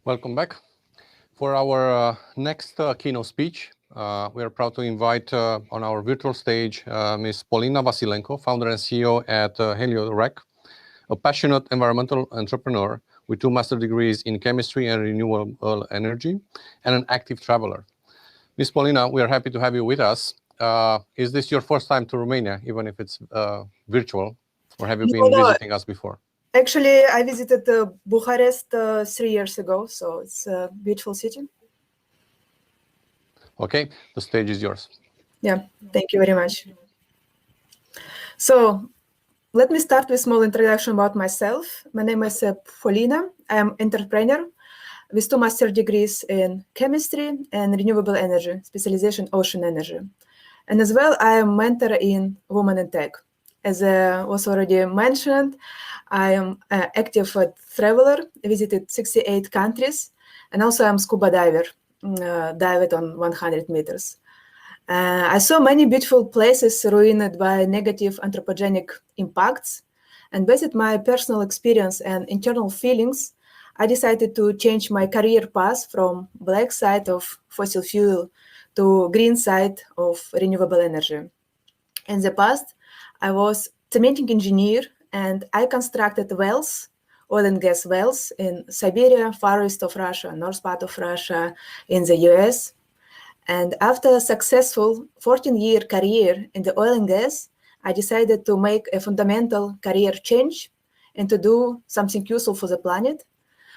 Welcome back. For our next keynote speech, we are proud to invite on our virtual stage Ms. Polina Vasilenko, founder and CEO at HelioRec, a passionate environmental entrepreneur with 2 master's degrees in chemistry and renewable energy, and an active traveler. Ms. Polina, we are happy to have you with us. Is this your first time to Romania, even if it's virtual, or have you been visiting us before? Actually, I visited Bucharest 3 years ago, so it's a beautiful city. Okay, the stage is yours. Yeah, thank you very much. So let me start with a small introduction about myself. My name is Polina. I am an entrepreneur with 2 master's degrees in chemistry and renewable energy, specialization ocean energy. And as well, I am a mentor in Women in Tech. As was already mentioned, I am an active traveler, visited 68 countries, and also I'm a scuba diver, dived on 100 meters. I saw many beautiful places ruined by negative anthropogenic impacts, and based on my personal experience and internal feelings, I decided to change my career path from black side of fossil fuel to green side of renewable energy. In the past, I was cementing engineer and I constructed wells, oil and gas wells in Siberia, far east of Russia, north part of Russia, in the US. And after a successful 14-year career in the oil and gas, I decided to make a fundamental career change and to do something useful for the planet.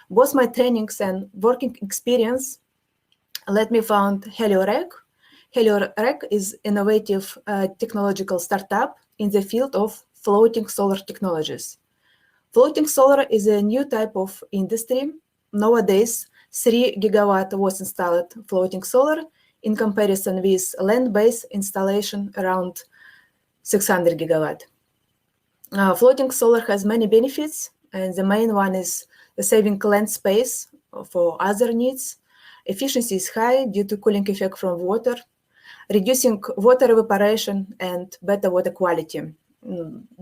Both my trainings and working experience let me found HelioRec. HelioRec is innovative technological startup in the field of floating solar technologies. Floating solar is a new type of industry. Nowadays, 3 gigawatt was installed floating solar in comparison with land-based installation around 600 gigawatt. Floating solar has many benefits, and the main one is the saving land space for other needs. Efficiency is high due to cooling effect from water, reducing water evaporation and better water quality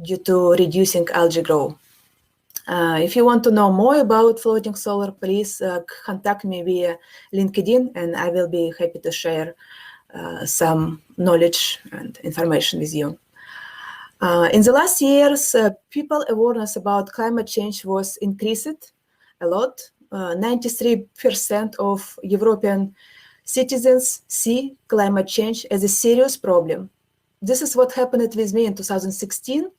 due to reducing algae growth. If you want to know more about floating solar, please contact me via LinkedIn, and I will be happy to share some knowledge and information with you. In the last years, people awareness about climate change was increased a lot. 93% of European citizens see climate change as a serious problem. This is what happened with me in 2016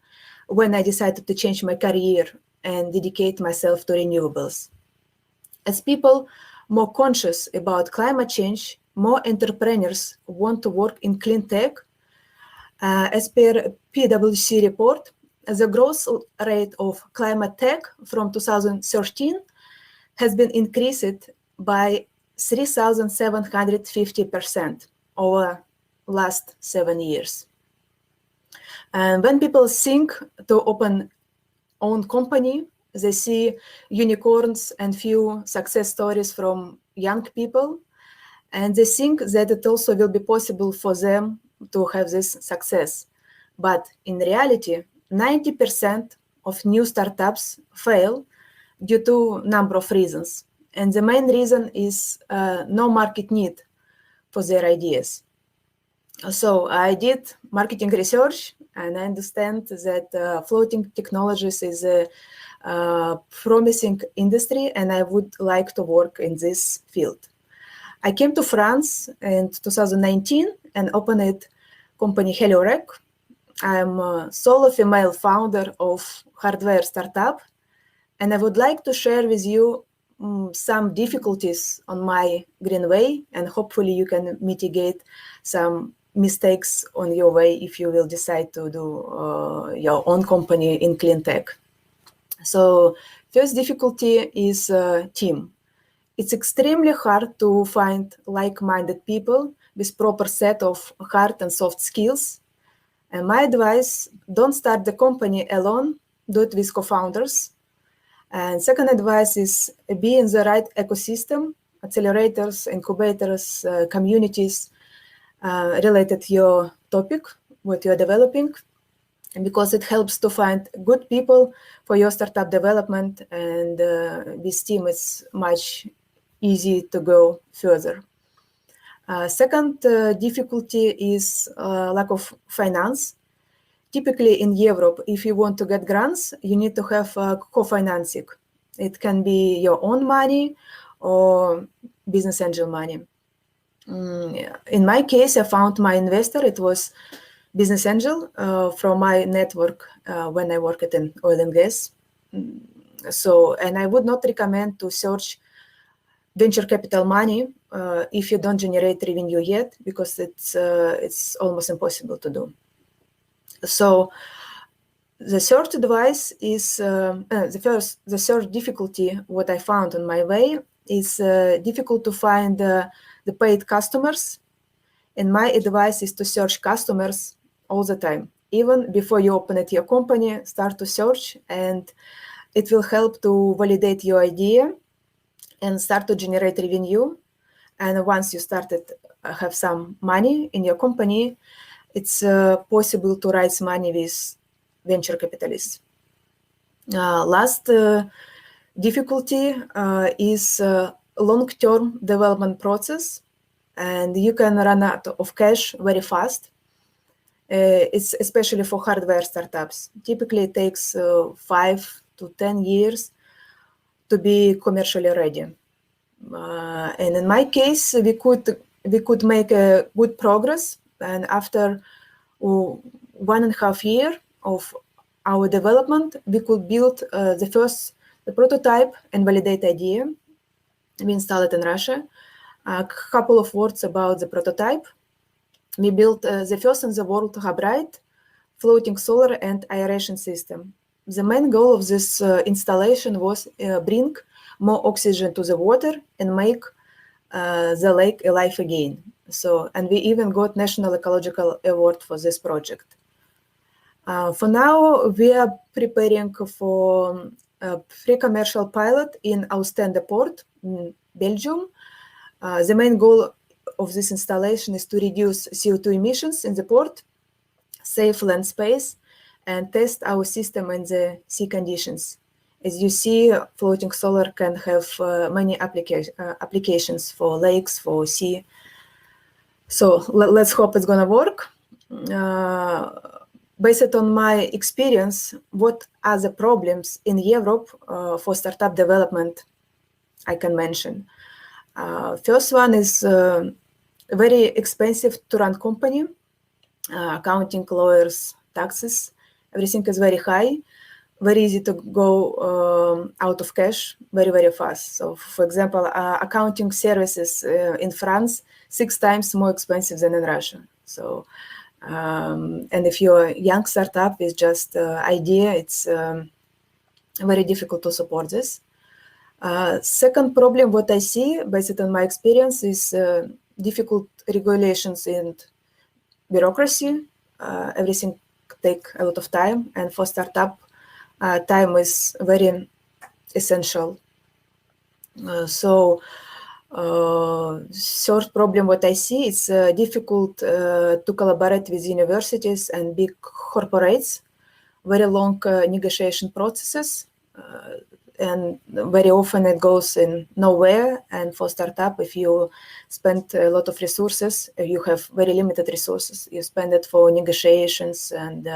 when I decided to change my career and dedicate myself to renewables. As people more conscious about climate change, more entrepreneurs want to work in clean tech. As per PwC report, the growth rate of climate tech from 2013 has been increased by 3,750% over last 7 years. And when people think to open own company, they see unicorns and few success stories from young people, and they think that it also will be possible for them to have this success. But in reality, 90% of new startups fail due to a number of reasons. And the main reason is no market need for their ideas. So I did marketing research, and I understand that floating technologies is a promising industry, and I would like to work in this field. I came to France in 2019 and opened company HelioRec. I'm a solo female founder of hardware startup, and I would like to share with you some difficulties on my green way, and hopefully you can mitigate some mistakes on your way if you will decide to do your own company in clean tech. So first difficulty is team. It's extremely hard to find like-minded people with proper set of hard and soft skills. And my advice, don't start the company alone, do it with co-founders. And second advice is be in the right ecosystem, accelerators, incubators, communities related to your topic, what you're developing, and because it helps to find good people for your startup development, and this team is much easy to go further. Second difficulty is lack of finance. Typically in Europe, if you want to get grants, you need to have co-financing. It can be your own money or business angel money. In my case, I found my investor. It was business angel from my network when I worked in oil and gas. And I would not recommend to search venture capital money if you don't generate revenue yet, because it's almost impossible to do. So the third advice is the third difficulty. What I found on my way is difficult to find the paid customers. And my advice is to search customers all the time. Even before you open your company, start to search, and it will help to validate your idea and start to generate revenue. And once you started have some money in your company, it's possible to raise money with venture capitalists. Last difficulty is long-term development process, and you can run out of cash very fast. It's especially for hardware startups. Typically, it takes 5 to 10 years to be commercially ready. And in my case, we could make a good progress. And after 1.5 years of our development, we could build the prototype and validate idea. We installed it in Russia. A couple of words about the prototype. We built the first in the world hybrid floating solar and aeration system. The main goal of this installation was bring more oxygen to the water and make the lake alive again. And we even got National Ecological Award for this project. For now, we are preparing for a pre-commercial pilot in Oostende Port in Belgium. The main goal of this installation is to reduce CO2 emissions in the port, save land space, and test our system in the sea conditions. As you see, floating solar can have many applications for lakes, for sea. So let's hope it's going to work. Based on my experience, what are the problems in Europe for startup development I can mention? First one is very expensive to run company, accounting, lawyers, taxes, everything is very high, very easy to go out of cash very, very fast. So for example, accounting services in France, 6 times more expensive than in Russia. So, and if you're a young startup with just idea, it's very difficult to support this. Second problem, what I see, based on my experience, is difficult regulations and bureaucracy. Everything take a lot of time, and for startup, time is very essential. Third problem, what I see, is difficult to collaborate with universities and big corporates. Very long negotiation processes. And very often it goes in nowhere. And for startup, if you spend a lot of resources, you have very limited resources. You spend it for negotiations, and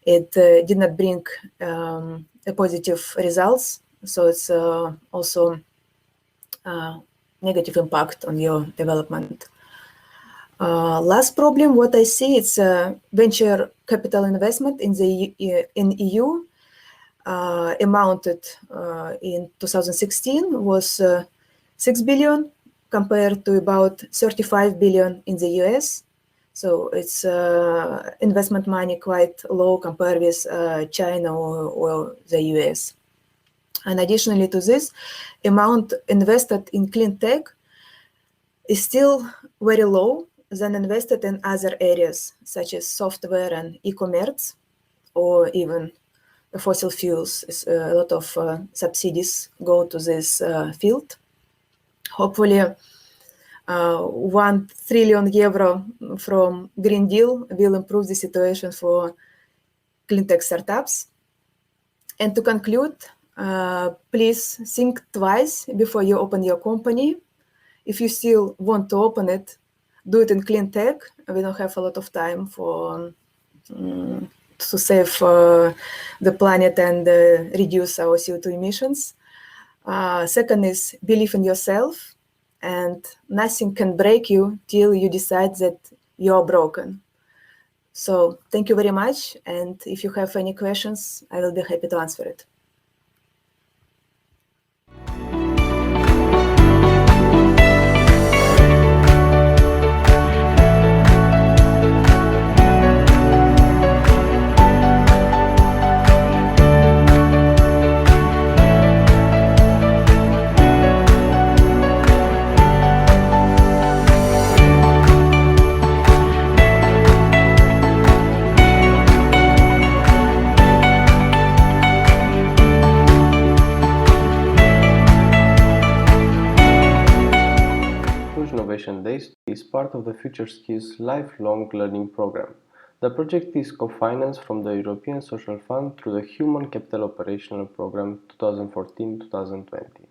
it did not bring a positive results. So it's also negative impact on your development. Last problem, what I see, it's venture capital investment in EU. Amounted in 2016 was 6 billion compared to about 35 billion in the US. So it's investment money quite low compared with China or the US. And additionally to this, amount invested in clean tech is still very low than invested in other areas such as software and e-commerce, or even fossil fuels. A lot of subsidies go to this field. Hopefully, 1 trillion euro from Green Deal will improve the situation for clean tech startups. And to conclude, please think twice before you open your company. If you still want to open it, do it in clean tech. We don't have a lot of time for to save the planet and reduce our CO2 emissions. Second is believe in yourself, and nothing can break you till you decide that you're broken. So thank you very much, and if you have any questions, I will be happy to answer it. Innovation Days is part of the Future Skills lifelong learning program. The project is co-financed from the European Social Fund through the Human Capital Operational Program 2014-2020.